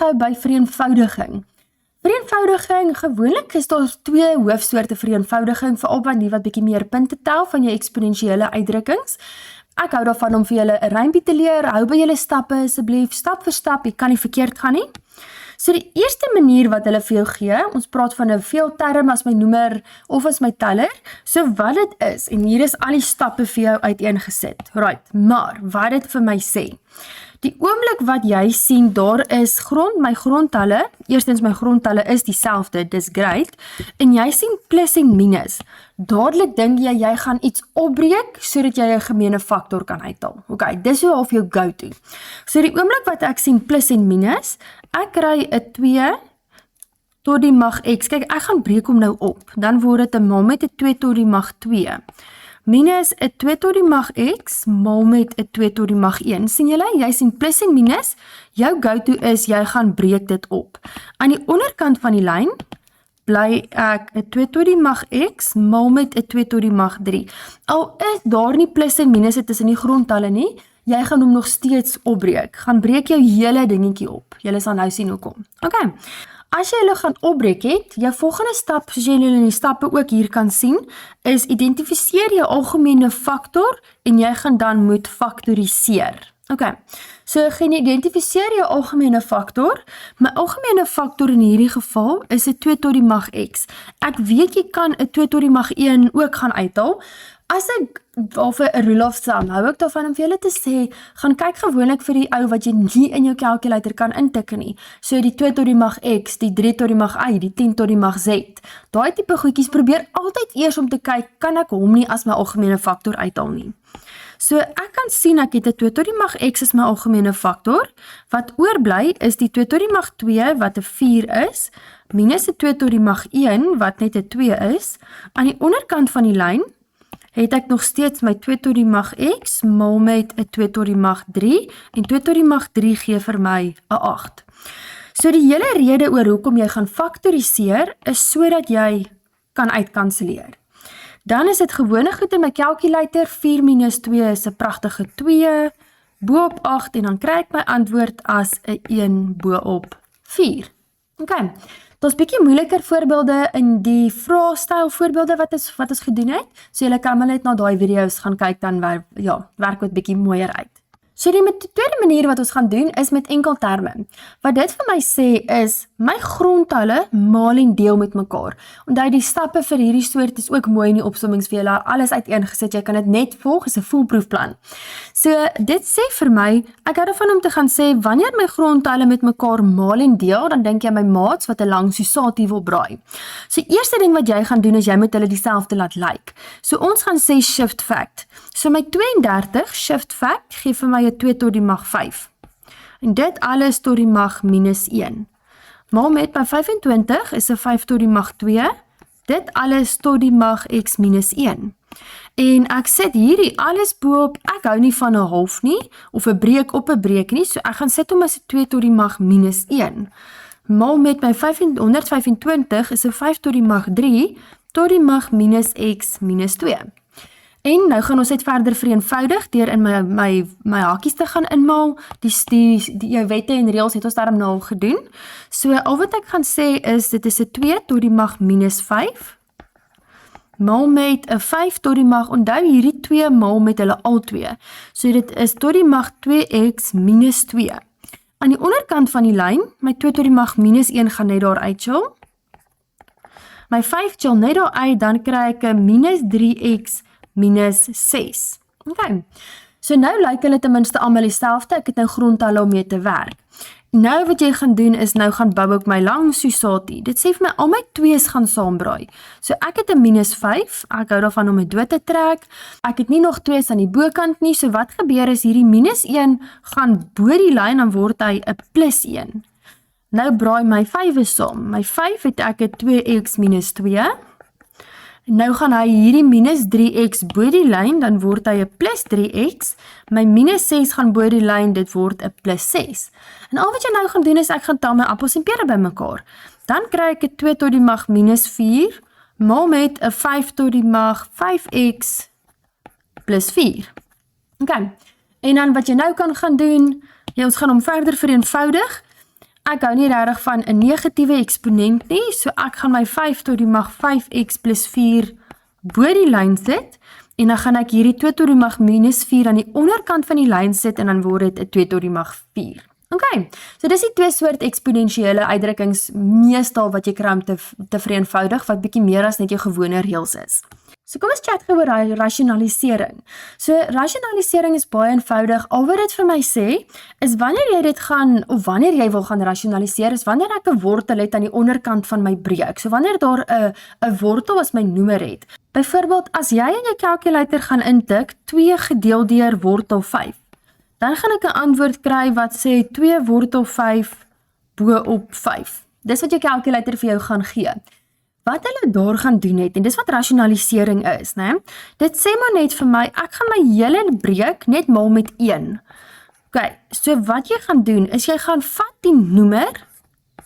gou by vereenvoudiging. Vereenvoudiging, gewoonlik is daar 2 hoofsoorte vereenvoudiging, veral by die wat bietjie meer punte tel van jou eksponensiële uitdrukkings. Ek hou daarvan om vir julle 'n rympie te leer, hou by julle stappe asseblief, stap vir stap, jy kan nie verkeerd gaan nie. So die eerste manier wat hulle vir jou gee, ons praat van 'n veelterm as my noemer of as my teller, so wat dit is, en hier is al die stappe vir jou uiteengesit, right, maar wat dit vir my sê, die oomblik wat jy sien, daar is my grondtalle, eerstens my grondtalle is dieselfde, dis great, en jy sien plus en minus, dadelik dink jy gaan iets opbreek, sodat jy 'n gemeene faktor kan uithaal. Ok, dis hoe half jou go-to. So die oomblik wat ek sien plus en minus, ek kry 'n 2 tot die mag x, kyk ek gaan breek hom nou op, dan word dit 'n maal met 'n 2 tot die mag 2, minus 'n 2 tot die mag x, maal met 'n 2 tot die mag 1, sien julle, jy sien plus en minus, jou go-to is, jy gaan breek dit op. Aan die onderkant van die lyn, bly ek 'n 2 tot die mag x, maal met 'n 2 tot die mag 3. Al is daar nie plus en minus tussen die grondtalle nie, jy gaan hom nog steeds opbreek, gaan breek jou hele dingetjie op, julle sal nou sien hoekom. Ok, as jy hulle gaan opbreek het, jou volgende stap, soos jy in die stappe ook hier kan sien, is identifiseer jou algemene faktor, en jy gaan dan moet faktoriseer. Ok, so gaan identifiseer jou algemene faktor, my algemene faktor in hierdie geval is 'n 2 tot die mag x. Ek weet jy kan 'n 2 tot die mag 1 ook gaan uithaal, as ek of 'n rule of thumb, hou ek daarvan om vir julle te sê, gaan kyk gewoonlik vir die ou wat jy nie in jou calculator kan intik nie. So die 2 tot die mag x, die 3 tot die mag y, die 10 tot die mag z. Daai tipe goedjies probeer altyd eers om te kyk, kan ek hom nie as my algemene faktor uithaal nie. So ek kan sien ek het 'n 2 tot die mag x as my algemene faktor, wat oorbly is die 2 tot die mag 2 wat 'n 4 is, minus 'n 2 tot die mag 1 wat net 'n 2 is, aan die onderkant van die lyn, het ek nog steeds my 2 tot die mag x, maal met 'n 2 tot die mag 3, en 2 tot die mag 3 gee vir my 'n 8. So die hele rede oor hoekom jy gaan faktoriseer, is sodat jy kan uitkanselleer. Dan is dit gewone goed in my calculator, 4 minus 2 is 'n pragtige 2, bo op 8, en dan kry ek my antwoord as 'n 1 bo op 4. Ok, daar's bietjie moeiliker voorbeelde in die vraestyl voorbeelde wat ons gedoen het, so julle kan maar net na daai video's gaan kyk, dan werk dit bietjie mooier uit. So die tweede manier wat ons gaan doen is met enkelterme. Wat dit vir my sê is, my grondtalle maal en deel met mekaar. Onthou die stappe vir hierdie soort is ook mooi in die opsommings vir julle, alles uiteengesit, jy kan dit net volg, is 'n foolproof plan. So dit sê vir my, ek hou daarvan om te gaan sê, wanneer my grondtalle met mekaar maal en deel, dan dink jy my maats wat 'n lang susatie wil braai. So eerste ding wat jy gaan doen is, jy moet hulle dieselfde laat lyk. So ons gaan sê shift fact. So my 32 shift fact gee vir my 'n 2 tot die mag 5. En dit alles tot die mag minus 1. Maal met my 25 is 'n 5 tot die mag 2. Dit alles tot die mag x minus 1. En ek sit hierdie alles boop, ek hou nie van 'n half nie, of 'n breek op 'n breek nie, so ek gaan sit hom as 'n 2 tot die mag minus 1. Maal met my 125 is 'n 5 tot die mag 3, tot die mag minus x minus 2. En nou gaan ons net verder vereenvoudig deur in my hakies te gaan inmaal. Die wette en reëls het ons daarom nou al gedoen. So al wat ek gaan sê is, dit is 'n 2 tot die mag minus 5, maal met 'n 5 tot die mag, onthou hierdie 2 maal met hulle al 2. So dit is tot die mag 2x minus 2. Aan die onderkant van die lyn, my 2 tot die mag minus 1 gaan net daar uitchill. My 5 chill net daar uit, dan kry ek 'n minus 3x minus 6. Ok, so nou lyk hulle ten minste almal dieselfde, ek het nou grondtalle om mee te werk. Nou wat jy gaan doen is, nou gaan bou ek my lang susatie. Dit sê vir my, al my 2's gaan saambraai. So ek het 'n minus 5, ek hou daarvan om my dood te trek. Ek het nie nog 2's aan die bokant nie, so wat gebeur is, hierdie minus 1 gaan bo die lyn, dan word hy 'n plus 1. Nou braai my 5's saam. My 5 het ek 'n 2x minus 2. Nou gaan hy hierdie minus 3x bo die lyn, dan word hy 'n plus 3x. My minus 6 gaan bo die lyn, dit word 'n plus 6. En al wat jy nou gaan doen is, ek gaan tel my appels en pere bymekaar. Dan kry ek 'n 2 tot die mag minus 4, maal met 'n 5 tot die mag 5x plus 4. Ok, en dan wat jy nou kan gaan doen, ons gaan hom verder vereenvoudig. Ek hou nie regtig van 'n negatiewe eksponent nie, so ek gaan my 5 tot die mag 5x plus 4 bo die lyn sit, en dan gaan ek hierdie 2 tot die mag minus 4 aan die onderkant van die lyn sit, en dan word dit 'n 2 tot die mag 4. Okay, so dis die twee soort eksponensiële uitdrukkings meestal wat jy kry om te vereenvoudig, wat bietjie meer as net jou gewone reëls is. So kom ons chat gou oor rasionalisering. So rasionalisering is baie eenvoudig. Al wat dit vir my sê, is wanneer jy dit gaan, of wanneer jy wil gaan rasionaliseer, is wanneer ek 'n wortel het aan die onderkant van my breek. So wanneer daar 'n wortel as my noemer het. Byvoorbeeld, as jy in jou kalkulator gaan intik 2 gedeel deur wortel 5, dan gaan ek 'n antwoord kry wat sê 2 wortel 5 bo op 5. Dis wat jou kalkulator vir jou gaan gee. Wat hulle daar gaan doen het, en dis wat rasionalisering is, né? Dit sê maar net vir my, ek gaan my hele breek net maal met 1. Okay, so wat jy gaan doen, is jy gaan vat die noemer,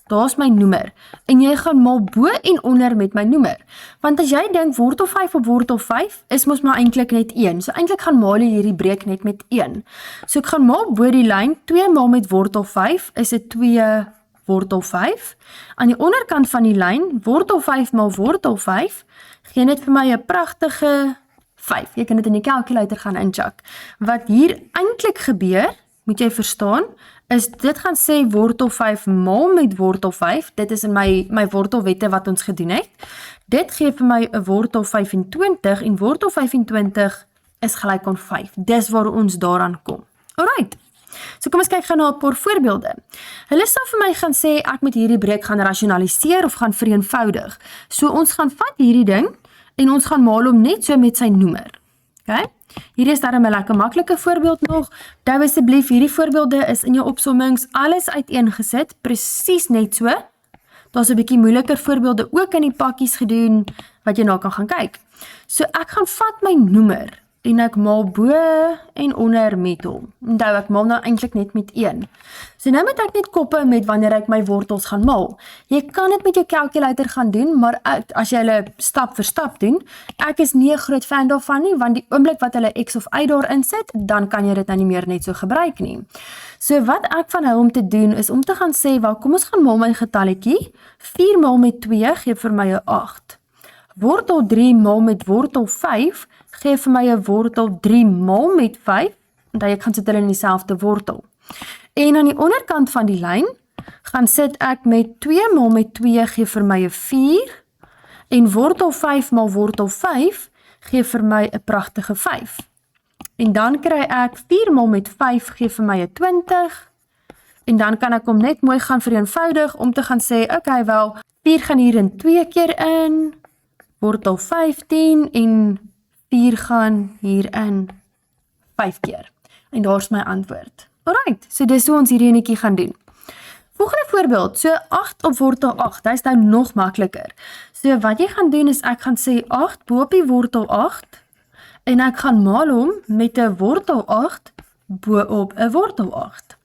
daar's my noemer, en jy gaan maal bo en onder met my noemer. Want as jy dink, wortel 5 op wortel 5, is mos maar eintlik net 1. So eintlik gaan maal jy hierdie breek net met 1. So ek gaan maal bo die lyn, 2 maal met wortel 5, is dit 2 wortel 5. Aan die onderkant van die lyn, wortel 5 maal wortel 5, gee net vir my 'n pragtige 5. Jy kan dit in die calculator gaan incheck. Wat hier eintlik gebeur, moet jy verstaan, is dit gaan sê wortel 5 maal met wortel 5. Dit is in my wortelwette wat ons gedoen het. Dit gee vir my 'n wortel 25 en wortel 25 is gelyk aan 5. Dis waar ons daaraan kom. Alright. So kom ons kyk gou na 'n paar voorbeelde. Hulle sal vir my gaan sê ek moet hierdie breek gaan rasionaliseer of gaan vereenvoudig. So ons gaan vat hierdie ding en ons gaan maal hom net so met sy noemer. Okay? Hier is daarom 'n lekker maklike voorbeeld nog. Onthou asseblief, hierdie voorbeelde is in jou opsommings alles uiteengesit, presies net so. Daar's 'n bietjie moeiliker voorbeelde ook in die pakkies gedoen wat jy na kan gaan kyk. So ek gaan vat my noemer en ek maal bo en onder met hom. Onthou, ek maal nou eintlik net met 1. So nou moet ek net koppe met wanneer ek my wortels gaan maal. Jy kan dit met jou calculator gaan doen, maar as jy hulle stap vir stap doen, ek is nie 'n groot fan daarvan nie, want die oomblik wat hulle x of y daar insit, dan kan jy dit nou nie meer net so gebruik nie. So wat ek van hou om te doen, is om te gaan sê, wel, kom ons gaan maal my getalletjie. 4 maal met 2 gee vir my 'n 8. Wortel 3 maal met wortel 5 gee vir my 'n wortel 3 maal met 5, want ek gaan sit hulle in dieselfde wortel. En aan die onderkant van die lyn, gaan sit ek met 2 maal met 2 gee vir my 'n 4, en wortel 5 maal wortel 5 gee vir my 'n pragtige 5. En dan kry ek 4 maal met 5 gee vir my 'n 20, en dan kan ek hom net mooi gaan vereenvoudig om te gaan sê, okay, wel, 4 gaan hier in 2 keer in, wortel 15, en 4 gaan hier in 5 keer. En daar's my antwoord. Alright, so dis hoe ons hierdie enetjie gaan doen. Volgende voorbeeld, so 8 op wortel 8, dit is nou nog makliker. So wat jy gaan doen is, ek gaan sê 8 bo op die wortel 8, en ek gaan maal hom met 'n wortel 8 bo op 'n wortel 8.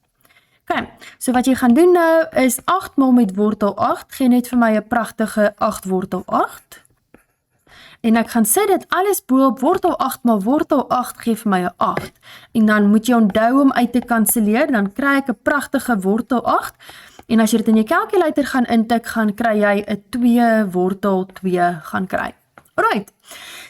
Okay, so wat jy gaan doen nou is 8 maal met wortel 8, gee net vir my 'n pragtige 8 wortel 8. En ek gaan sê dit alles bo op wortel 8 maal wortel 8 gee vir my 'n 8. En dan moet jy onthou om uit te kanselleer, dan kry ek 'n pragtige wortel 8. En as jy dit in jou calculator gaan intik, gaan kry jy 'n 2 wortel 2 gaan kry. Alright.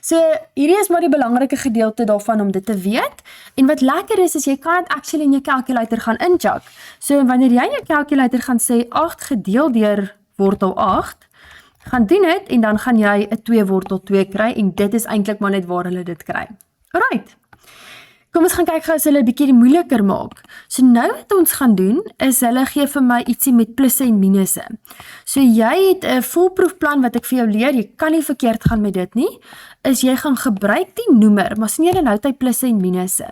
So hierdie is maar die belangrike gedeelte daarvan om dit te weet. En wat lekker is jy kan dit actually in jou calculator gaan incheck. So wanneer jy in jou calculator gaan sê 8 gedeel deur wortel 8, gaan doen dit en dan gaan jy 'n 2 wortel 2 kry en dit is eintlik maar net waar hulle dit kry. Alright. Kom ons gaan kyk gou as hulle 'n bietjie moeiliker maak. So nou wat ons gaan doen is hulle gee vir my ietsie met plusse en minusse. So jy het 'n foolproefplan wat ek vir jou leer, jy kan nie verkeerd gaan met dit nie, is jy gaan gebruik die noemer, maar sien jy nou tyd plusse en minusse.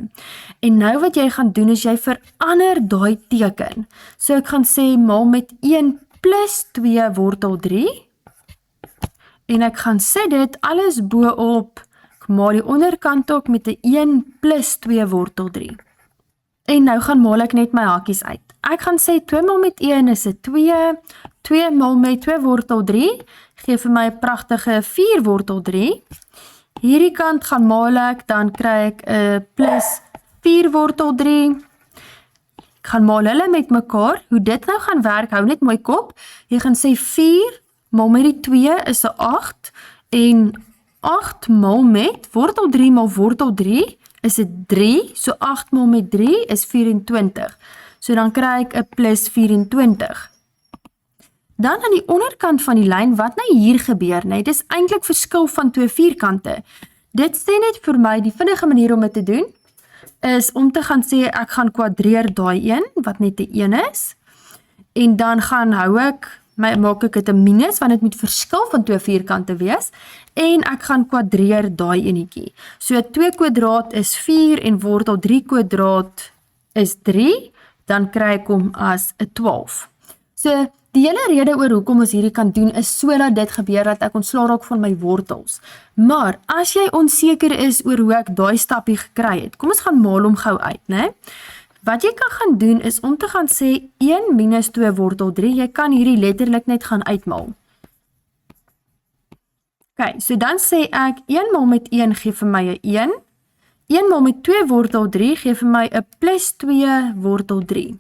En nou wat jy gaan doen is jy verander daai teken. So ek gaan sê maal met 1 plus 2 wortel 3 en ek gaan sê dit alles bo op maal die onderkant ook met 'n 1 plus 2 wortel 3. En nou gaan maal ek net my hakies uit. Ek gaan sê 2 maal met 1 is 'n 2, 2 maal met 2 wortel 3, gee vir my 'n pragtige 4 wortel 3. Hierdie kant gaan maal ek, dan kry ek 'n plus 4 wortel 3. Ek gaan maal hulle met mekaar. Hoe dit nou gaan werk, hou net mooi kop. Jy gaan sê 4 maal met die 2 is 'n 8 en 8 maal met wortel 3 maal wortel 3 is dit 3. So 8 maal met 3 is 24. So dan kry ek 'n plus 24. Dan aan die onderkant van die lyn, wat nou hier gebeur, nee, dis eintlik verskil van twee vierkante. Dit sê net vir my, die vinnige manier om dit te doen, is om te gaan sê, ek gaan kwadreer daai een, wat net 'n 1 is, en dan maak ek dit 'n minus, want dit moet verskil van twee vierkante wees, en ek gaan kwadreer daai enetjie. So 2 kwadraat is 4, en wortel 3 kwadraat is 3, dan kry ek hom as 'n 12. So, die hele rede oor hoekom ons hierdie kan doen, is sodat dit gebeur dat ek ontslaa raak van my wortels. Maar, as jy onseker is oor hoe ek daai stappie gekry het, kom ons gaan maal hom gou uit, né? Wat jy kan gaan doen, is om te gaan sê 1 minus 2 wortel 3, jy kan hierdie letterlik net gaan uitmaal. Ok, so dan sê ek, 1 maal met 1 gee vir my 'n 1, 1 maal met 2 wortel 3 gee vir my 'n plus 2 wortel 3.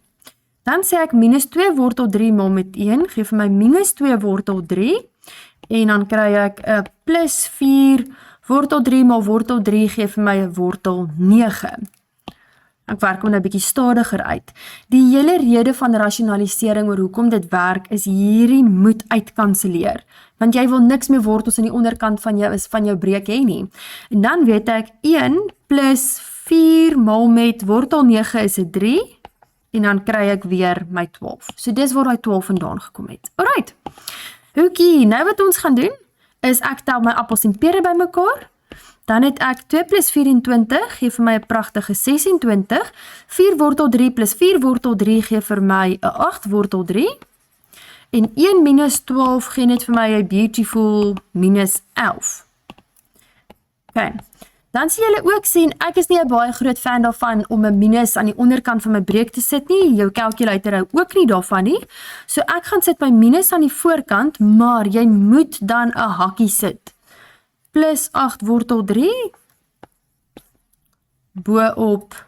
Dan sê ek minus 2 wortel 3 maal met 1, gee vir my minus 2 wortel 3, en dan kry ek 'n plus 4 wortel 3 maal wortel 3 gee vir my 'n wortel 9. Ek werk hom nou 'n bietjie stadiger uit. Die hele rede van rasionalisering oor hoekom dit werk, is hierdie moet uitkanselleer. Want jy wil niks meer wortels in die onderkant van jou breek hê nie. En dan weet ek 1 plus 4 maal met wortel 9 is 'n 3, en dan kry ek weer my 12. So dis waar die 12 vandaan gekom het. Alright. Oké, nou wat ons gaan doen, is ek tel my appels en pere bymekaar. Dan het ek 2 plus 24, gee vir my 'n pragtige 26. 4 wortel 3 plus 4 wortel 3 gee vir my 'n 8 wortel 3. En 1 minus 12 gee net vir my 'n beautiful minus 11. Ok. Dan sien julle ook sien, ek is nie 'n baie groot fan daarvan om 'n minus aan die onderkant van my breek te sit nie. Jou calculator hou ook nie daarvan nie. So ek gaan sit my minus aan die voorkant, maar jy moet dan 'n hakkie sit. Plus 8 wortel 3 bo op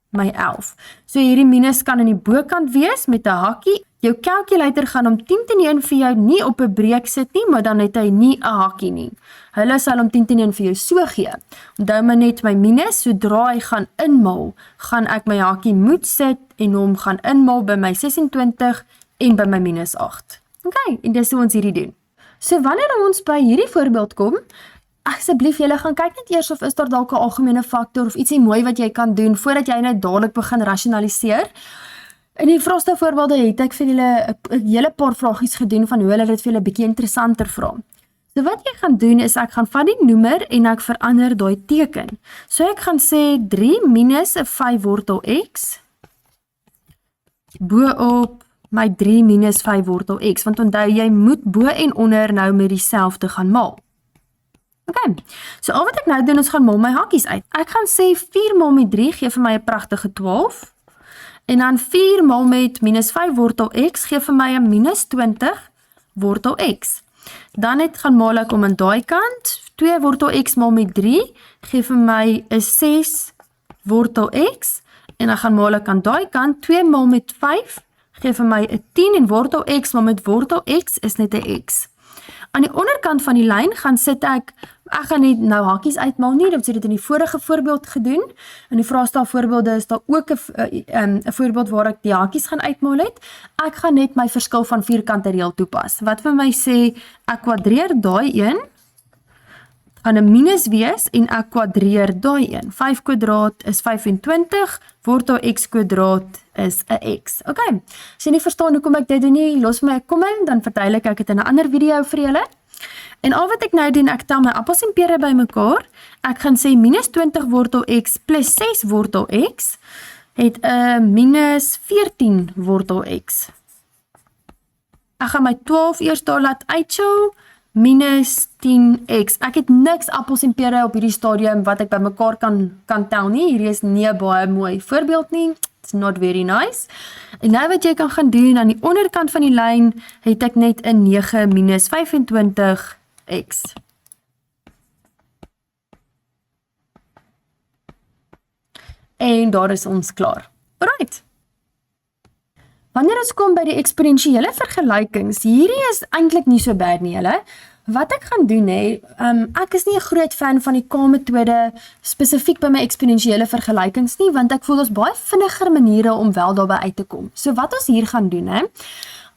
my 11. So hierdie minus kan aan die bokant wees met 'n hakkie. Jou calculator gaan hom 10-1 vir jou nie op 'n breek sit nie, maar dan het hy nie 'n hakkie nie. Hulle sal hom 10-1 vir jou so gee. Onthou maar net my minus, sodra hy gaan inmaal, gaan ek my hakkie moet sit en hom gaan inmaal by my 26 en by my minus 8. Ok, en dis hoe ons hierdie doen. So wanneer ons by hierdie voorbeeld kom, asseblief julle gaan kyk net eers of is daar dalk 'n algemene faktor of ietsie mooi wat jy kan doen voordat jy nou dadelik begin rasionaliseer. In die vroegste voorbeelde het ek vir julle 'n hele paar vragies gedoen van hoe hulle dit vir julle bietjie interessanter vra. So wat jy gaan doen is ek gaan vat die noemer en ek verander daai teken. So ek gaan sê 3 minus 'n 5 wortel x bo op my 3 minus 5 wortel x, want onthou jy moet bo en onder nou met dieselfde gaan maal. Ok, so al wat ek nou doen is gaan maal my hakkies uit. Ek gaan sê 4 maal met 3 gee vir my 'n pragtige 12. En dan 4 maal met minus 5 wortel x gee vir my 'n minus 20 wortel x. Dan gaan maal ek om aan daai kant. 2 wortel x maal met 3 gee vir my 'n 6 wortel x. En dan gaan maal ek aan daai kant. 2 maal met 5 gee vir my 'n 10 en wortel x maal met wortel x is net 'n x. Aan die onderkant van die lyn gaan sit ek gaan net nou hakkies uitmaal nie, dit het dit in die vorige voorbeeld gedoen. In die vraestel voorbeelde is daar ook 'n voorbeeld waar ek die hakkies gaan uitmaal het. Ek gaan net my verskil van vierkante reël toepas. Wat vir my sê, ek kwadreer daai een, gaan 'n minus wees en ek kwadreer daai een. 5 kwadraat is 25, wortel x kwadraat is 'n x. Ok, as jy nie verstaan hoekom ek dit doen nie, los my 'n comment, dan verduidelik ek dit in 'n ander video vir julle. En al wat ek nou doen, ek tel my appels en pere bymekaar. Ek gaan sê minus 20 wortel x plus 6 wortel x het 'n minus 14 wortel x. Ek gaan my 12 eers daar laat uitchill, minus 10x. Ek het niks appels en pere op hierdie stadium wat ek bymekaar kan tel nie. Hierdie is nie 'n baie mooi voorbeeld nie. It's not very nice. En nou wat jy kan gaan doen, aan die onderkant van die lyn het ek net 'n 9 minus 25 x. En daar is ons klaar. Alright. Wanneer ons kom by die eksponensiële vergelykings, hierdie is eintlik nie so bad nie, julle. Wat ek gaan doen, ek is nie 'n groot fan van die K-metode spesifiek by my eksponensiële vergelykings nie, want ek voel daar's baie vinniger maniere om wel daarby uit te kom. So wat ons hier gaan doen,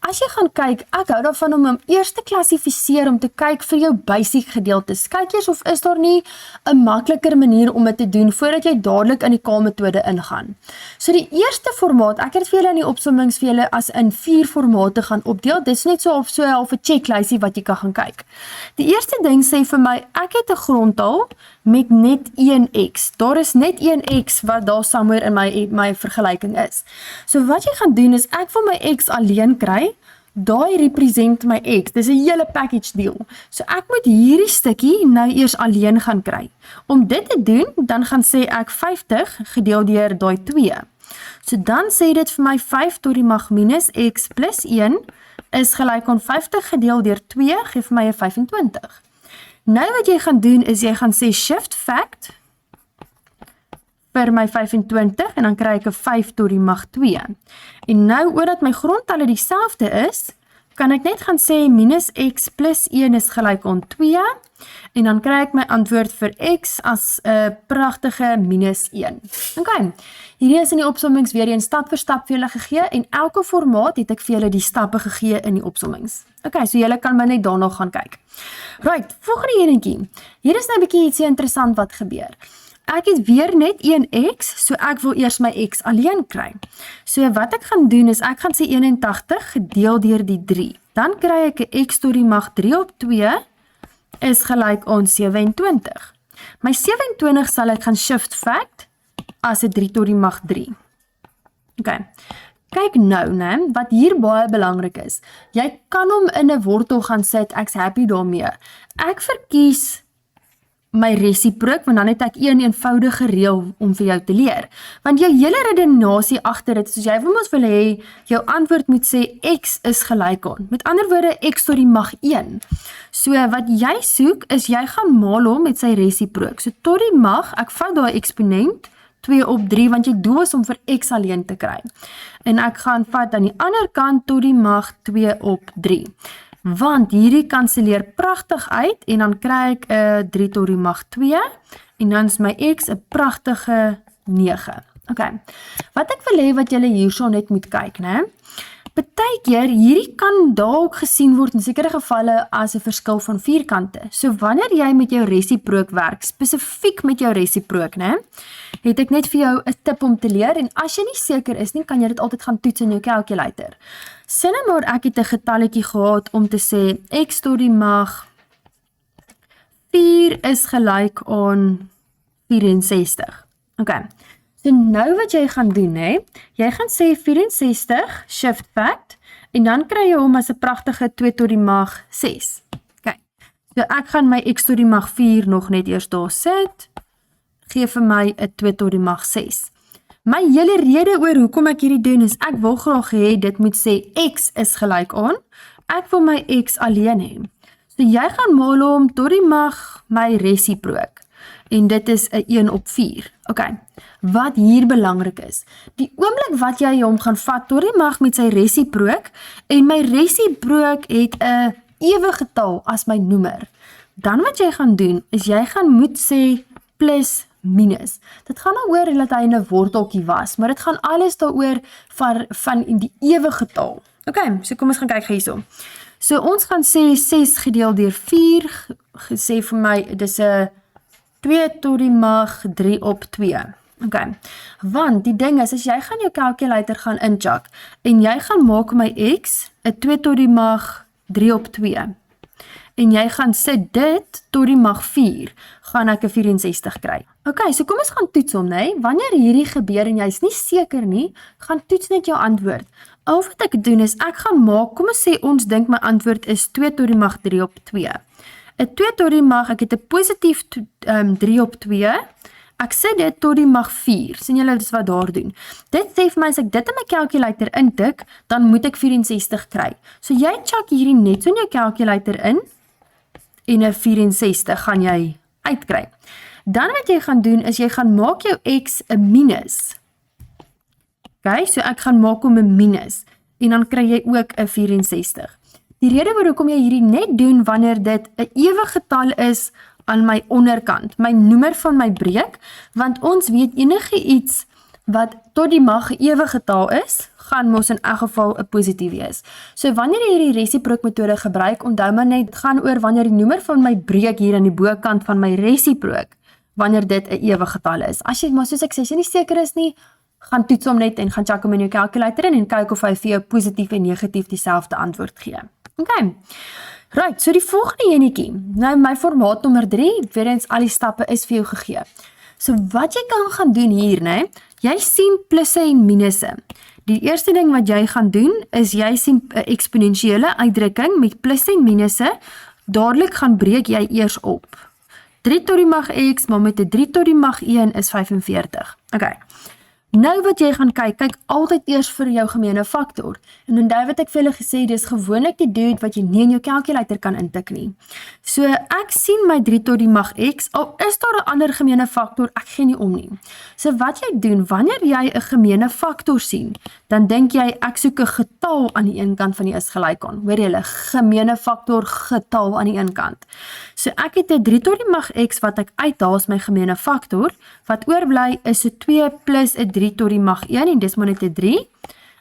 as jy gaan kyk, ek hou daarvan om eers te klassifiseer, om te kyk vir jou basic gedeeltes. Kyk eers of is daar nie 'n makliker manier om dit te doen, voordat jy dadelik in die K-metode ingaan. So die eerste formaat, ek het vir julle in die opsommings vir julle as in 4 formate gaan opdeel, dit is net so of 'n checklysie wat jy kan gaan kyk. Die eerste ding sê vir my, ek het 'n grondtal met net 1x. Daar is net 1x wat daar somewhere in my vergelyking is. So wat jy gaan doen is, ek wil my x alleen kry, daai represent my x, dis 'n hele package deal. So ek moet hierdie stukkie nou eers alleen gaan kry. Om dit te doen, dan gaan sê ek 50 gedeel deur daai 2. So dan sê dit vir my 5 tot die mag minus x plus 1 is gelyk aan 50 gedeel deur 2, gee vir my 'n 25. Nou wat jy gaan doen is, jy gaan sê shift fact vir my 25 en dan kry ek 'n 5 tot die mag 2. En nou, omdat my grondtalle dieselfde is, kan ek net gaan sê minus x plus 1 is gelyk aan 2 en dan kry ek my antwoord vir x as 'n pragtige minus 1. Okay, hierdie is in die opsommings weer een stap vir stap vir julle gegee en elke formaat het ek vir julle die stappe gegee in die opsommings. Okay, so julle kan maar net daarna gaan kyk. Right, volgende enetjie. Hier is nou 'n bietjie ietsie interessant wat gebeur. Ek het weer net 1x, so ek wil eers my x alleen kry. So wat ek gaan doen is, ek gaan sê 81 gedeel deur die 3. Dan kry ek 'n x tot die mag 3 op 2 is gelyk aan 27. My 27 sal ek gaan shift fact as 'n 3 tot die mag 3. Okay. Kyk nou, wat hier baie belangrik is. Jy kan hom in 'n wortel gaan sit, ek's happy daarmee. Ek verkies my resiprook, want dan het ek een eenvoudige reël om vir jou te leer. Want jou hele redenasie agter dit, soos jy mos wil hê, jou antwoord moet sê x is gelyk aan. Met ander woorde, x tot die mag 1. So wat jy soek, is jy gaan maal hom met sy resiprook. So tot die mag, ek vat daai eksponent, 2 op 3, want jy doel is om vir x alleen te kry. En ek gaan vat aan die ander kant tot die mag 2 op 3. Want hierdie kanselleer pragtig uit en dan kry ek 'n 3 tot die mag 2 en dan is my x 'n pragtige 9. Okay. Wat ek wil hê wat julle hierso net moet kyk, Partykeer hierdie kan dalk gesien word in sekere gevalle as 'n verskil van vierkante. So wanneer jy met jou resiprook werk, spesifiek met jou resiprook, het ek net vir jou 'n tip om te leer en as jy nie seker is nie, kan jy dit altyd gaan toets in jou calculator. Sê nou maar ek het 'n getalletjie gehad om te sê x tot die mag 4 is gelyk aan 64. Okay. So nou wat jy gaan doen, jy gaan sê 64 shift fact en dan kry jy hom as 'n pragtige 2 tot die mag 6. Okay. So ek gaan my x tot die mag 4 nog net eers daar sit. Gee vir my 'n 2 tot die mag 6. My hele rede oor hoekom ek hierdie doen is, ek wil graag hê dit moet sê x is gelyk aan, ek wil my x alleen hê. So jy gaan maal hom tot die mag my resiprook. En dit is 'n 1 op 4. Okay. Wat hier belangrik is, die oomblik wat jy hom gaan vat tot die mag met sy resiprook en my resiprook het 'n ewige getal as my noemer, dan wat jy gaan doen is jy gaan moet sê plus minus. Dit gaan nou oor dat hy in 'n worteltjie was, maar dit gaan alles daaroor van die ewige getal. Okay, so kom ons gaan kyk hierso. So ons gaan sê 6 gedeel deur 4, gesê vir my dis 'n 2 tot die mag 3 op 2. Okay. Want die ding is, as jy gaan jou calculator gaan incheck en jy gaan maak my x 'n 2 tot die mag 3 op 2 en jy gaan sit dit tot die mag 4, gaan ek 'n 64 kry. Okay, so kom ons gaan toets hom, Wanneer hierdie gebeur en jy's nie seker nie, gaan toets net jou antwoord. Al wat ek doen is, ek gaan maak, kom ons sê ons dink my antwoord is 2 tot die mag 3 op 2. 'n 2 tot die mag, ek het 'n positief 3 op 2, ek sit dit tot die mag 4, sien julle dis wat daar doen. Dit sê vir my, as ek dit in my calculator intik, dan moet ek 64 kry. So jy check hierdie net so in jou calculator in, en 'n 64 gaan jy uitkry. Dan wat jy gaan doen, is jy gaan maak jou x 'n minus. Okay, so ek gaan maak hom 'n minus. en dan kry jy ook 'n 64. Die rede waarom jy hierdie net doen wanneer dit 'n ewige getal is aan my onderkant, my noemer van my breek, want ons weet enige iets wat tot die mag 'n ewige getal is, gaan mos in elk geval 'n positief wees. So wanneer jy hierdie resiprook metode gebruik, onthou maar net, dit gaan oor wanneer die noemer van my breek hier aan die bokant van my resiprook, wanneer dit 'n ewige getal is. As jy maar soos ek sê, as jy nie seker is nie, gaan toets hom net en gaan check hom in jou calculator in en kyk of hy vir jou positief en negatief dieselfde antwoord gee. Okay. Right, so die volgende enetjie. Nou my formaat nommer 3, weer eens al die stappe is vir jou gegee. So wat jy kan gaan doen hier, né? Jy sien plusse en minusse. Die eerste ding wat jy gaan doen is jy sien 'n eksponensiële uitdrukking met plusse en minusse. Dadelik gaan breek jy eers op. 3 tot die mag x, maar met 'n 3 tot die mag 1 is 45. Okay. Nou wat jy gaan kyk altyd eers vir jou gemeene faktor. En onthou wat ek vir julle gesê, dis gewoonlik die dude wat jy nie in jou calculator kan intik nie. So ek sien my 3 tot die mag x, al is daar 'n ander gemeene faktor, ek gee nie om nie. So wat jy doen, wanneer jy 'n gemeene faktor sien, dan dink jy ek soek 'n getal aan die een kant van die is gelyk aan. Hoor julle, gemeene faktor getal aan die een kant. So ek het 'n 3 tot die mag x wat ek uithaal as my gemeene faktor, wat oorbly is 'n 2 plus 'n 3 tot die mag 1 en dis maar net 'n 3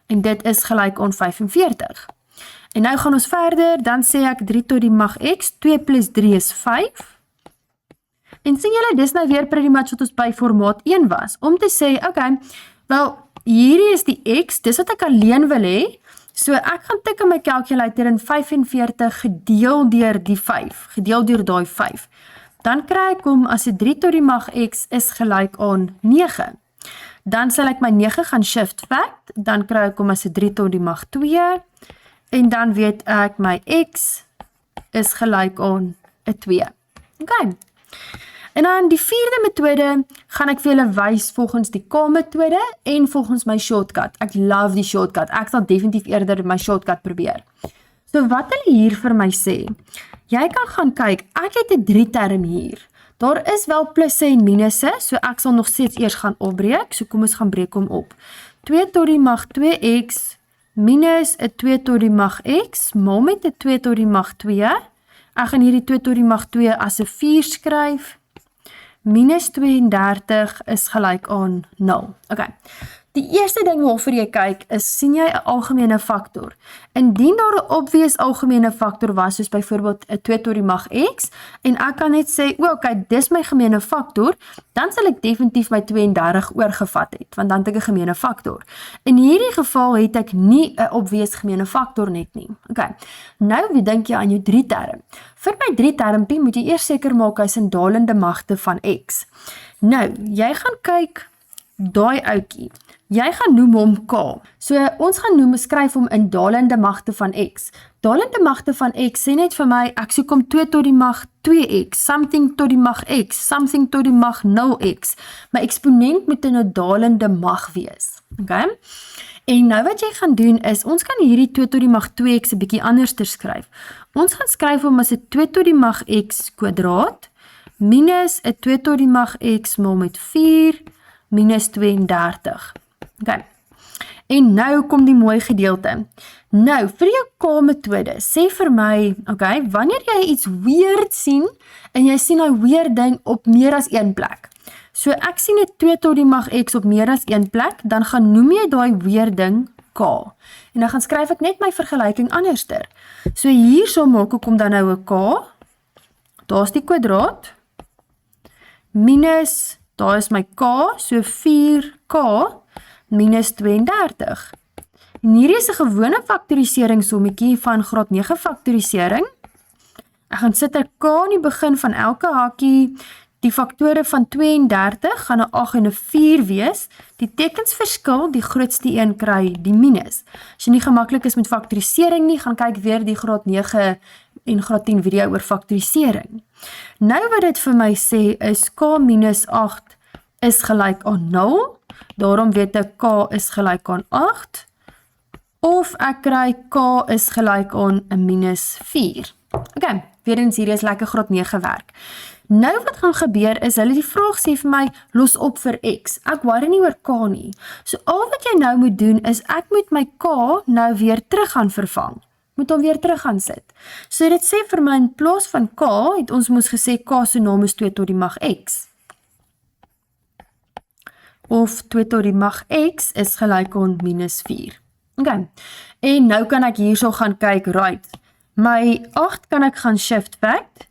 en dit is gelyk aan 45. En nou gaan ons verder, dan sê ek 3 tot die mag x, 2 plus 3 is 5. En sien julle, dis nou weer pretty much wat ons by formaat 1 was, om te sê, okay, wel, hierdie is die x, dis wat ek alleen wil hê, so ek gaan tik in my calculator in 45 gedeel deur die 5, gedeel deur daai 5. Dan kry ek hom as 'n 3 tot die mag x is gelyk aan 9. Dan sal ek my 9 gaan shift fact, dan kry ek hom as 'n 3 tot die mag 2, en dan weet ek my x is gelyk aan 'n 2. Okay. En dan die vierde metode gaan ek vir julle wys volgens die K-metode en volgens my shortcut. Ek love die shortcut. Ek sal definitief eerder my shortcut probeer. So wat hulle hier vir my sê, jy kan gaan kyk, ek het 'n 3 term hier. Daar is wel plusse en minusse, so ek sal nog steeds eers gaan opbreek, so kom ons gaan breek hom op. 2 tot die mag 2x minus 'n 2 tot die mag x, maal met 'n 2 tot die mag 2. Ek gaan hierdie 2 tot die mag 2 as 'n 4 skryf. Minus 32 is gelyk aan 0. Okay. Die eerste ding waarvoor jy kyk is, sien jy 'n algemene faktor? Indien daar 'n obvious algemene faktor was, soos byvoorbeeld 'n 2 tot die mag x, en ek kan net sê, okay, dis my gemeene faktor, dan sal ek definitief my 32 oorgevat het, want dan het ek 'n gemeene faktor. In hierdie geval het ek nie 'n obvious gemeene faktor net nie. Okay. Nou, wie dink jy aan jou 3 term? Vir my 3 termpie moet jy eers seker maak hy's in dalende magte van x. Nou, jy gaan kyk daai ouetjie. Jy gaan noem hom k. So ons gaan skryf hom in dalende magte van x. Dalende magte van x sê net vir my, ek soek hom 2 tot die mag 2x, something tot die mag x, something tot die mag 0x. My eksponent moet in 'n dalende mag wees. Okay? En nou wat jy gaan doen is, ons kan hierdie 2 tot die mag 2x 'n bietjie anders skryf. Ons gaan skryf hom as 'n 2 tot die mag x kwadraat, minus 'n 2 tot die mag x maal met 4, minus 32. Okay. En nou kom die mooi gedeelte. Nou, vir jou K-metode, sê vir my, okay, wanneer jy iets weird sien, en jy sien nou weird ding op meer as een plek. So ek sien 'n 2 tot die mag x op meer as een plek, dan gaan noem jy daai weird ding k. En dan gaan skryf ek net my vergelyking anderster. So hierso maak ek hom dan nou 'n k, daar's die kwadraat, minus, daar is my k, so 4k, minus 32. En hierdie is 'n gewone faktoriseringssommetjie van graad 9 faktorisering. Ek gaan sit 'n k in die begin van elke hakie. Die faktore van 32 gaan 'n 8 en 'n 4 wees. Die tekens verskil, die grootste een kry die minus. As jy nie gemaklik is met faktorisering nie, gaan kyk weer die graad 9 en graad 10 video oor faktorisering. Nou wat dit vir my sê is k minus 8 is gelyk aan 0. Daarom weet ek k is gelyk aan 8. Of ek kry k is gelyk aan 'n minus 4. Okay, weer eens hier is lekker graad 9 werk. Nou wat gaan gebeur is, hulle die vraag sê vir my, los op vir x. Ek worry nie oor k nie. So al wat jy nou moet doen is, ek moet my k nou weer terug gaan vervang. Moet hom weer terug gaan sit. So dit sê vir my, in plaas van k, het ons moes gesê, k se naam is 2 tot die mag x. Of 2 tot die mag x is gelyk aan minus 4. Okay. En nou kan ek hierso gaan kyk, right. My 8 kan ek gaan shift fact,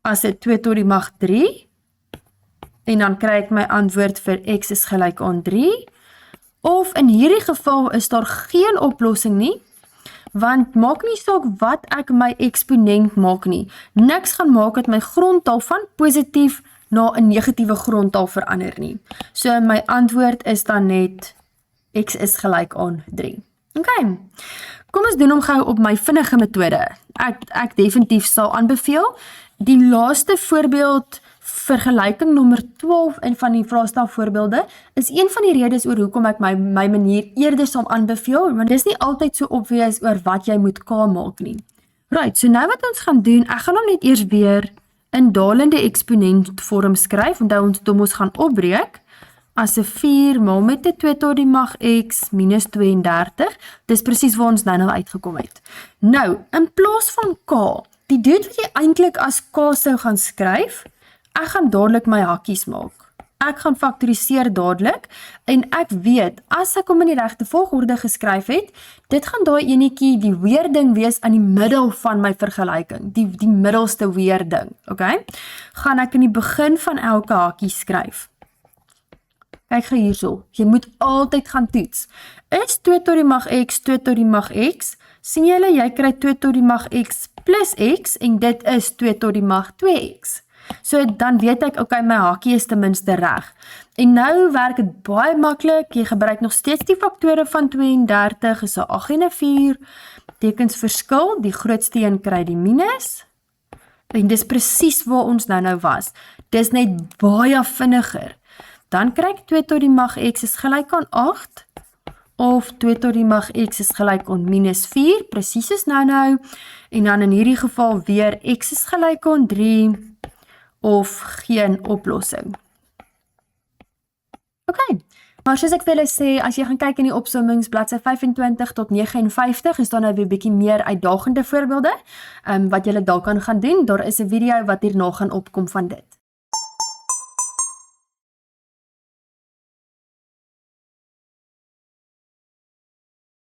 as dit 2 tot die mag 3, en dan kry ek my antwoord vir x is gelyk aan 3, of in hierdie geval is daar geen oplossing nie, want maak nie saak wat ek my eksponent maak nie, niks gaan maak dat my grondtaal van positief na 'n negatiewe grondtaal verander nie. So my antwoord is dan net x is gelyk aan 3. Okay, kom ons doen hom gou op my vinnige metode. Ek definitief sal aanbeveel. Die laaste voorbeeld, vergelyking nommer 12 in van die vraestel voorbeelde, is een van die redes oor hoekom ek my manier eerder sal aanbeveel, want dis nie altyd so obvious oor wat jy moet k maak nie. Right, so nou wat ons gaan doen, ek gaan hom net eers weer in dalende eksponent vorm skryf, onthou ons gaan opbreek, as 'n 4 maal met 'n 2 tot die mag x minus 32, dis presies waar ons nou uitgekom het. Nou, in plaas van k, die doet wat jy eintlik as k sou gaan skryf, ek gaan dadelik my hakkies maak. Ek gaan faktoriseer dadelik, en ek weet, as ek hom in die regte volgorde geskryf het, dit gaan daai enetjie die weerding wees aan die middel van my vergelyking, die middelste weerding, okay? Gaan ek in die begin van elke hakkie skryf. Kyk gou hierso, jy moet altyd gaan toets. Is 2 tot die mag x, 2 tot die mag x, sien julle, jy kry 2 tot die mag x plus x, en dit is 2 tot die mag 2x. So dan weet ek, okay, my hakkie is ten minste reg. En nou werk dit baie maklik, jy gebruik nog steeds die faktore van 32, is 'n 8 en 'n 4, tekens verskil, die grootste een kry die minus, en dis presies waar ons nou was. Dis net baie vinniger. Dan kry ek 2 tot die mag x is gelyk aan 8, of 2 tot die mag x is gelyk aan minus 4, presies is nou, en dan in hierdie geval weer x is gelyk aan 3, of geen oplossing. Okay, maar soos ek vir julle sê, as jy gaan kyk in die opsommings, bladsy 25 tot 59, is daar nou weer bietjie meer uitdagende voorbeelde, wat julle dalk kan gaan doen. Daar is 'n video wat hierna gaan opkom van dit.